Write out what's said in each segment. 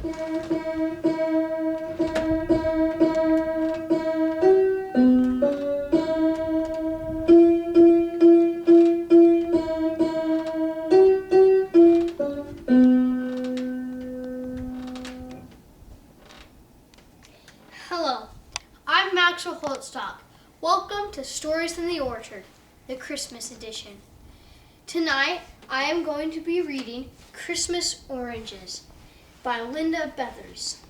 Hello, I'm Maxwell-Christmas. Welcome to Stories in the Orchard, the Christmas edition. Tonight, I am going to be reading Christmas Oranges by Bethers.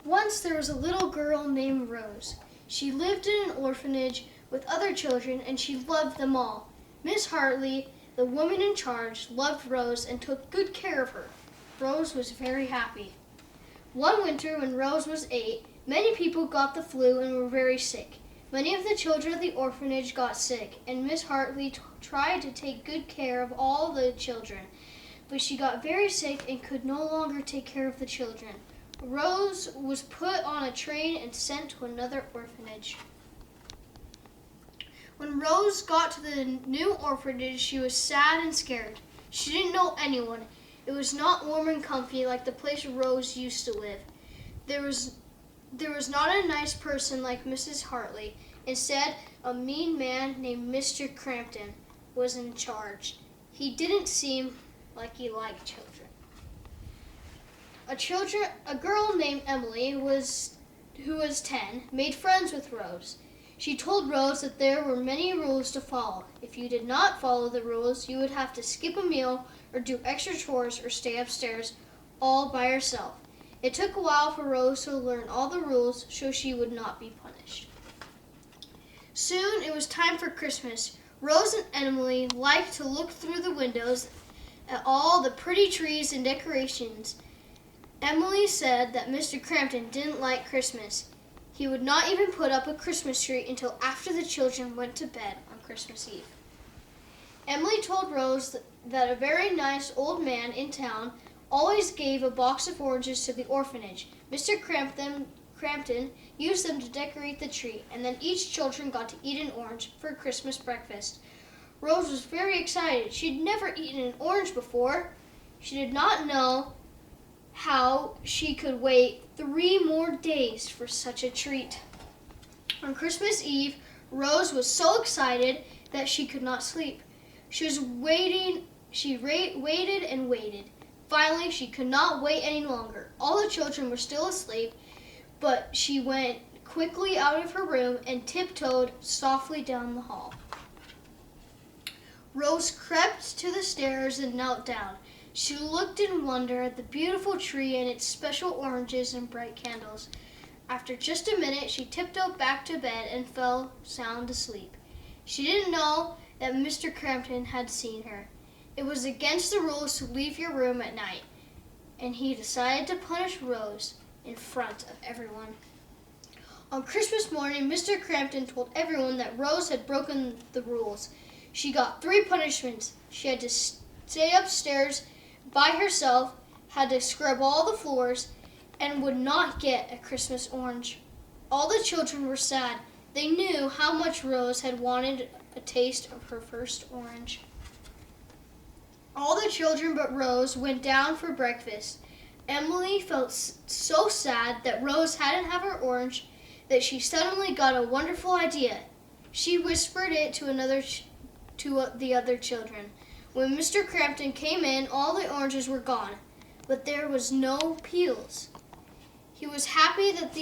Once there was a little girl named Rose. She lived in an orphanage with other children and she loved them all. Miss Hartley, the woman in charge, loved Rose and took good care of her. Rose was very happy. One winter when Rose was 8, many people got the flu and were very sick. Many of the children of the orphanage got sick, and Miss Hartley tried to take good care of all the children, but she got very sick and could no longer take care of the children. Rose was put on a train and sent to another orphanage. When Rose got to the new orphanage, she was sad and scared. She didn't know anyone. It was not warm and comfy like the place Rose used to live. There was not a nice person like Mrs. Hartley. Instead, a mean man named Mr. Crampton was in charge. He didn't seem like he liked children. A girl named Emily, who was 10, made friends with Rose. She told Rose that there were many rules to follow. If you did not follow the rules, you would have to skip a meal or do extra chores or stay upstairs all by yourself. It took a while for Rose to learn all the rules so she would not be punished. Soon it was time for Christmas. Rose and Emily liked to look through the windows at all the pretty trees and decorations. Emily said that Mr. Crampton didn't like Christmas. He would not even put up a Christmas tree until after the children went to bed on Christmas Eve. Emily told Rose that a very nice old man in town always gave a box of oranges to the orphanage. Mr. Crampton used them to decorate the tree, and then each children got to eat an orange for Christmas breakfast. Rose was very excited. She'd never eaten an orange before. She did not know how she could wait 3 more days for such a treat. On Christmas Eve, Rose was so excited that she could not sleep. She was waiting. She waited and waited. Finally, she could not wait any longer. All the children were still asleep, but she went quickly out of her room and tiptoed softly down the hall. Rose crept to the stairs and knelt down. She looked in wonder at the beautiful tree and its special oranges and bright candles. After just a minute, she tiptoed back to bed and fell sound asleep. She didn't know that Mr. Crampton had seen her. It was against the rules to leave your room at night, and he decided to punish Rose in front of everyone. On Christmas morning, Mr. Crampton told everyone that Rose had broken the rules. She got 3 punishments. She had to stay upstairs by herself, had to scrub all the floors, and would not get a Christmas orange. All the children were sad. They knew how much Rose had wanted a taste of her first orange. All the children but Rose went down for breakfast. Emily felt so sad that Rose hadn't had her orange that she suddenly got a wonderful idea. She whispered it to the other children. When Mr. Crampton came in, all the oranges were gone, but there was no peels. He was happy that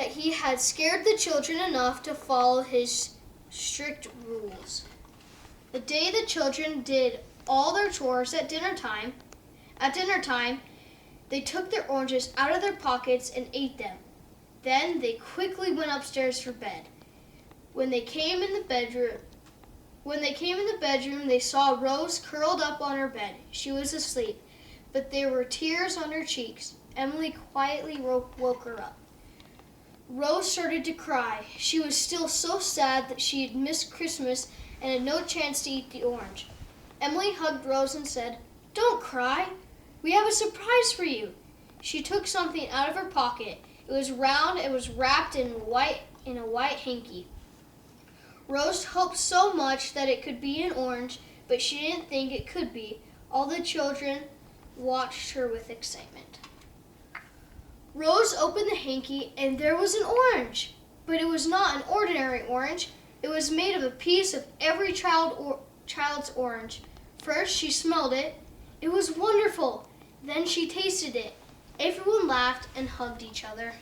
he had scared the children enough to follow his strict rules. The day the children did all their chores at dinner time, they took their oranges out of their pockets and ate them. Then they quickly went upstairs for bed. When they came in the bedroom, they saw Rose curled up on her bed. She was asleep, but there were tears on her cheeks. Emily quietly woke her up. Rose started to cry. She was still so sad that she had missed Christmas and had no chance to eat the orange. Emily hugged Rose and said, "Don't cry. We have a surprise for you." She took something out of her pocket. It was round and was wrapped in a white hanky. Rose hoped so much that it could be an orange, but she didn't think it could be. All the children watched her with excitement. Rose opened the hanky and there was an orange, but it was not an ordinary orange. It was made of a piece of every child's orange. First, she smelled it. It was wonderful. Then she tasted it. Everyone laughed and hugged each other.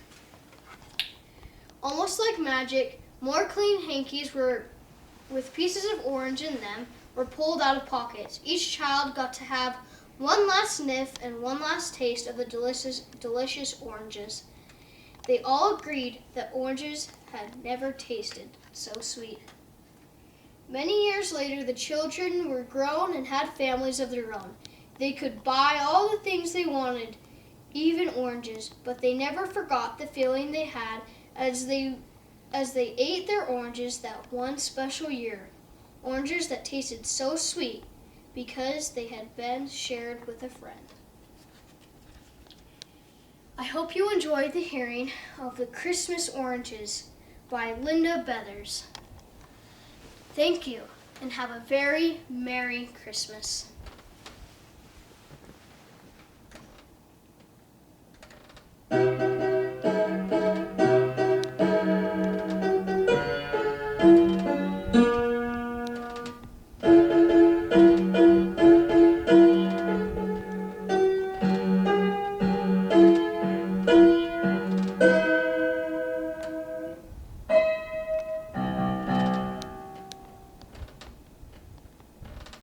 Almost like magic, more clean hankies with pieces of orange in them were pulled out of pockets. Each child got to have one last sniff and one last taste of the delicious oranges. They all agreed that oranges had never tasted so sweet. Many years later, the children were grown and had families of their own. They could buy all the things they wanted, even oranges, but they never forgot the feeling they had as they ate their oranges that one special year. Oranges that tasted so sweet because they had been shared with a friend. I hope you enjoyed the hearing of the Christmas Oranges by Linda Bethers. Thank you, and have a very Merry Christmas.